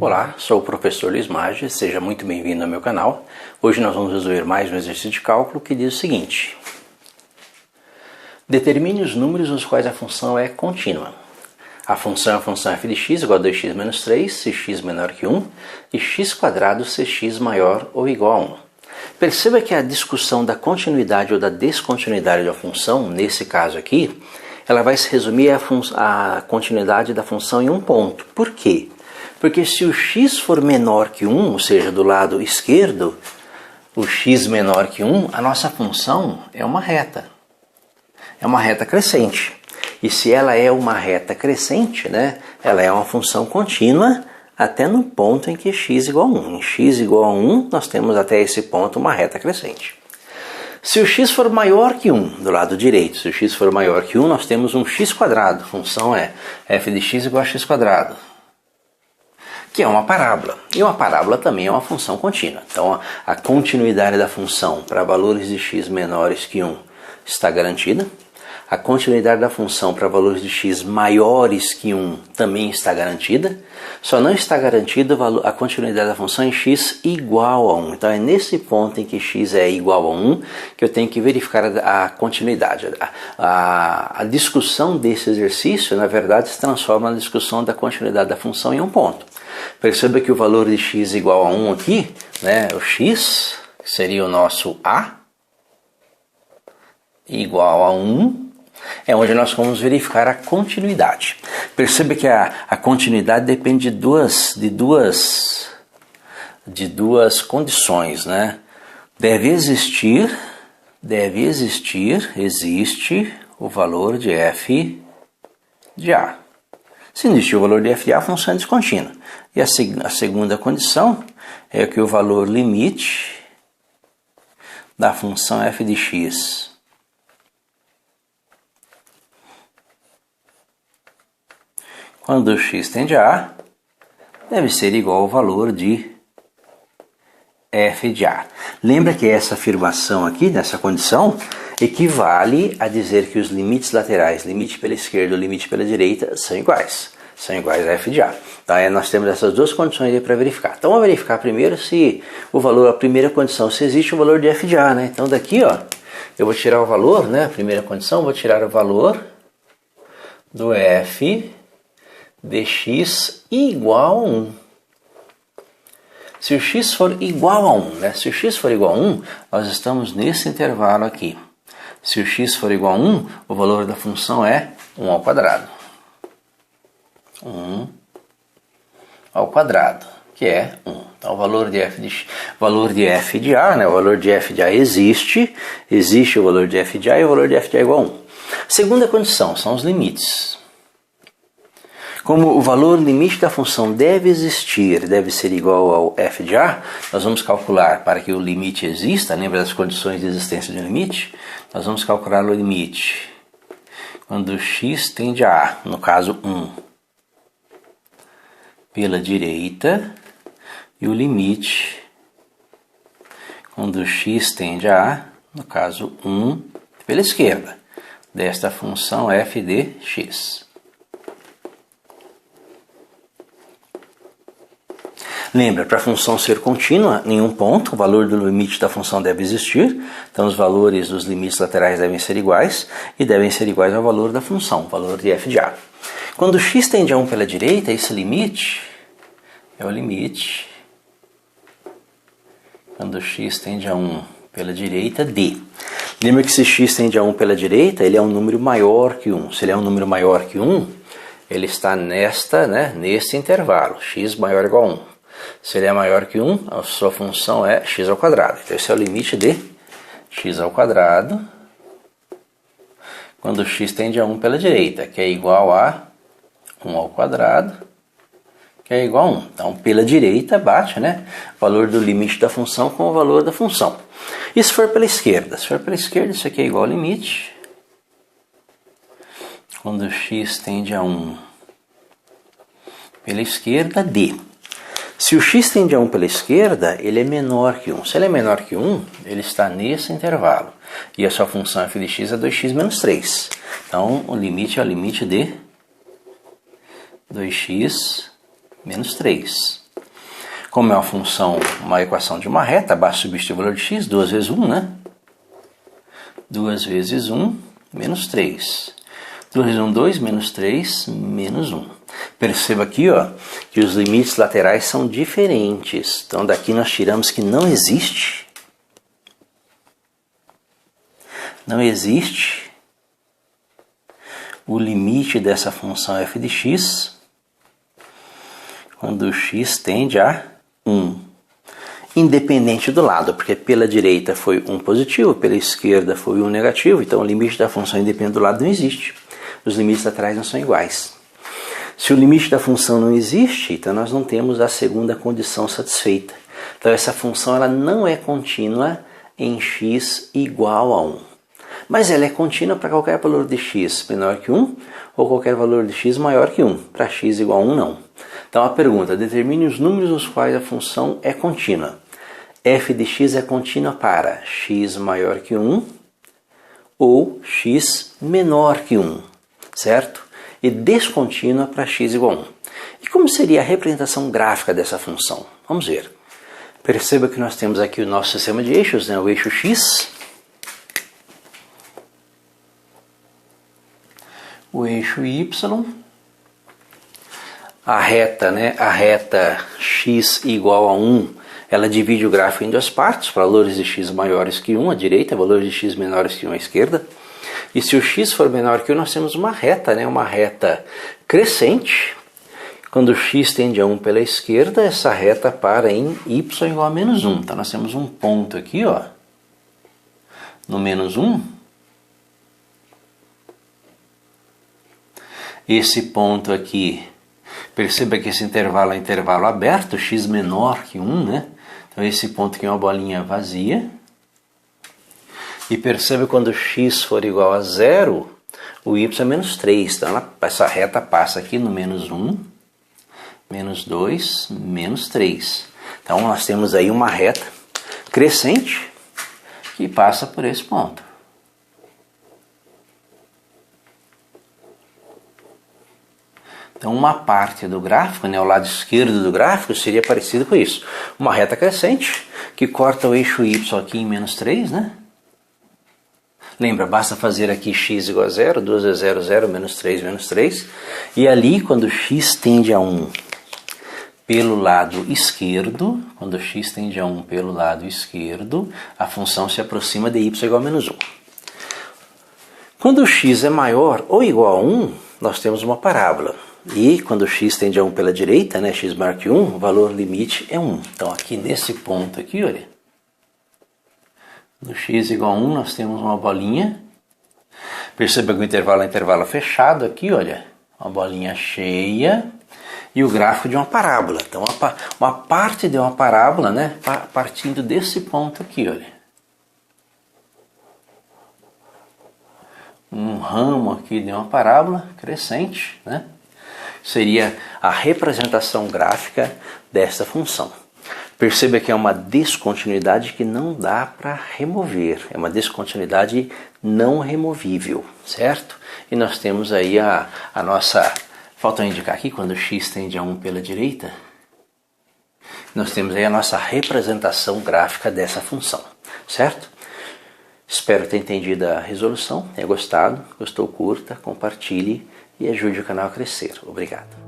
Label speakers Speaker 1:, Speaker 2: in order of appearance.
Speaker 1: Olá, sou o professor Luiz Maggi, seja muito bem-vindo ao meu canal. Hoje nós vamos resolver mais um exercício de cálculo que diz o seguinte: determine os números nos quais a função é contínua. A função f de x igual a 2x menos 3, se x menor que 1, e x quadrado se x maior ou igual a 1. Perceba que a discussão da continuidade ou da descontinuidade da função, nesse caso aqui, ela vai se resumir a continuidade da função em um ponto. Por quê? Porque se o x for menor que 1, ou seja, do lado esquerdo, o x menor que 1, a nossa função é uma reta. É uma reta crescente. E se ela é uma reta crescente, né, ela é uma função contínua até no ponto em que x igual a 1. Em x igual a 1, nós temos até esse ponto uma reta crescente. Se o x for maior que 1, do lado direito, se o x for maior que 1, nós temos um x quadrado. A função é f de x igual a x quadrado, que é uma parábola. E uma parábola também é uma função contínua. Então, a continuidade da função para valores de x menores que 1 está garantida. A continuidade da função para valores de x maiores que 1 também está garantida. Só não está garantida a continuidade da função em x igual a 1. Então, é nesse ponto em que x é igual a 1 que eu tenho que verificar a continuidade. A discussão desse exercício, na verdade, se transforma na discussão da continuidade da função em um ponto. Perceba que o valor de x igual a 1 aqui, né, o x, que seria o nosso a, igual a 1, é onde nós vamos verificar a continuidade. Perceba que a continuidade depende de duas condições, né? Existe o valor de f de a. Se não existir o valor de f de a, a função é descontínua. E a segunda condição é que o valor limite da função f de x quando x tende a A, deve ser igual ao valor de f de A. Lembra que essa afirmação aqui, nessa condição, equivale a dizer que os limites laterais, limite pela esquerda e limite pela direita, são iguais. São iguais a f de A. Então, nós temos essas duas condições aí para verificar. Então, vamos verificar primeiro se o valor, a primeira condição, se existe o valor de f de A, né? Então, daqui, ó, eu vou tirar o valor, né? A primeira condição, vou tirar o valor do f de x igual a 1. Se o x for igual a 1, né? Se o x for igual a 1, nós estamos nesse intervalo aqui. Se o x for igual a 1, o valor da função é 1 ao quadrado. 1 ao quadrado, que é 1. Então, o valor de f de a, né? O valor de f de a existe o valor de f de a e o valor de f de a é igual a 1. Segunda condição, são os limites. Como o valor limite da função deve ser igual ao f de a, nós vamos calcular, para que o limite exista, lembra das condições de existência de um limite? Nós vamos calcular o limite quando x tende a A, no caso 1, pela direita, e o limite quando x tende a A, no caso 1, pela esquerda, desta função f de x. Lembra, para a função ser contínua, em um ponto, o valor do limite da função deve existir. Então, os valores dos limites laterais devem ser iguais e devem ser iguais ao valor da função, o valor de f de a. Quando x tende a 1 pela direita, esse limite é o limite quando x tende a 1 pela direita de. Lembra que se x tende a 1 pela direita, ele é um número maior que 1. Se ele é um número maior que 1, ele está nesse intervalo, x maior ou igual a 1. Se ele é maior que 1, a sua função é x ao quadrado. Então, esse é o limite de x ao quadrado quando x tende a 1 pela direita, que é igual a 1 ao quadrado, que é igual a 1. Então, pela direita, bate, né, o valor do limite da função com o valor da função. E se for pela esquerda? Se for pela esquerda, isso aqui é igual ao limite quando x tende a 1 pela esquerda de. Se o x tende a 1 pela esquerda, ele é menor que 1. Se ele é menor que 1, ele está nesse intervalo. E a sua função f de x é 2x menos 3. Então, o limite é o limite de 2x menos 3. Como é uma função, uma equação de uma reta, basta substituir o valor de x, 2 vezes 1, né? 2 vezes 1, menos 3. 2 vezes 1, 2, menos 3, menos 1. Perceba aqui, ó, que os limites laterais são diferentes. Então, daqui nós tiramos que não existe o limite dessa função f de x quando x tende a 1. Independente do lado, porque pela direita foi 1 positivo, pela esquerda foi 1 negativo, então o limite da função independente do lado não existe. Os limites laterais não são iguais. Se o limite da função não existe, então nós não temos a segunda condição satisfeita. Então essa função ela não é contínua em x igual a 1. Mas ela é contínua para qualquer valor de x menor que 1 ou qualquer valor de x maior que 1. Para x igual a 1 não. Então a pergunta, determine os números nos quais a função é contínua. F de x é contínua para x maior que 1 ou x menor que 1, certo? E descontínua para x igual a 1. E como seria a representação gráfica dessa função? Vamos ver. Perceba que nós temos aqui o nosso sistema de eixos, né? O eixo x, o eixo y, a reta, né? A reta x igual a 1, ela divide o gráfico em duas partes, valores de x maiores que 1 à direita, valores de x menores que 1 à esquerda. E se o x for menor que 1, nós temos uma reta, né? Uma reta crescente. Quando o x tende a 1 pela esquerda, essa reta para em y igual a menos 1. Então nós temos um ponto aqui, ó, no menos 1. Esse ponto aqui, perceba que esse intervalo é intervalo aberto, x menor que 1, né? Então esse ponto aqui é uma bolinha vazia. E perceba que quando x for igual a 0, o y é menos 3. Então essa reta passa aqui no menos 1, menos 2, menos 3. Então nós temos aí uma reta crescente que passa por esse ponto. Então uma parte do gráfico, né, o lado esquerdo do gráfico seria parecido com isso. Uma reta crescente que corta o eixo y aqui em menos 3, né? Lembra, basta fazer aqui x igual a 0, 2 vezes 0, 0, menos 3. E ali, quando x tende a 1 pelo lado esquerdo, quando x tende a 1 pelo lado esquerdo, a função se aproxima de y igual a menos 1. Quando x é maior ou igual a 1, nós temos uma parábola. E quando x tende a 1 pela direita, né, x maior que 1, o valor limite é 1. Então aqui nesse ponto aqui, olha, no x igual a 1 nós temos uma bolinha. Perceba que o intervalo é intervalo fechado aqui, olha, uma bolinha cheia e o gráfico de uma parábola. Então uma parte de uma parábola, né, partindo desse ponto aqui, olha. Um ramo aqui de uma parábola crescente, né? Seria a representação gráfica dessa função. Perceba que é uma descontinuidade que não dá para remover, é uma descontinuidade não removível, certo? E nós temos aí a nossa, falta indicar aqui, quando x tende a 1 pela direita, nós temos aí a nossa representação gráfica dessa função, certo? Espero ter entendido a resolução, tenha gostado, gostou, curta, compartilhe e ajude o canal a crescer. Obrigado.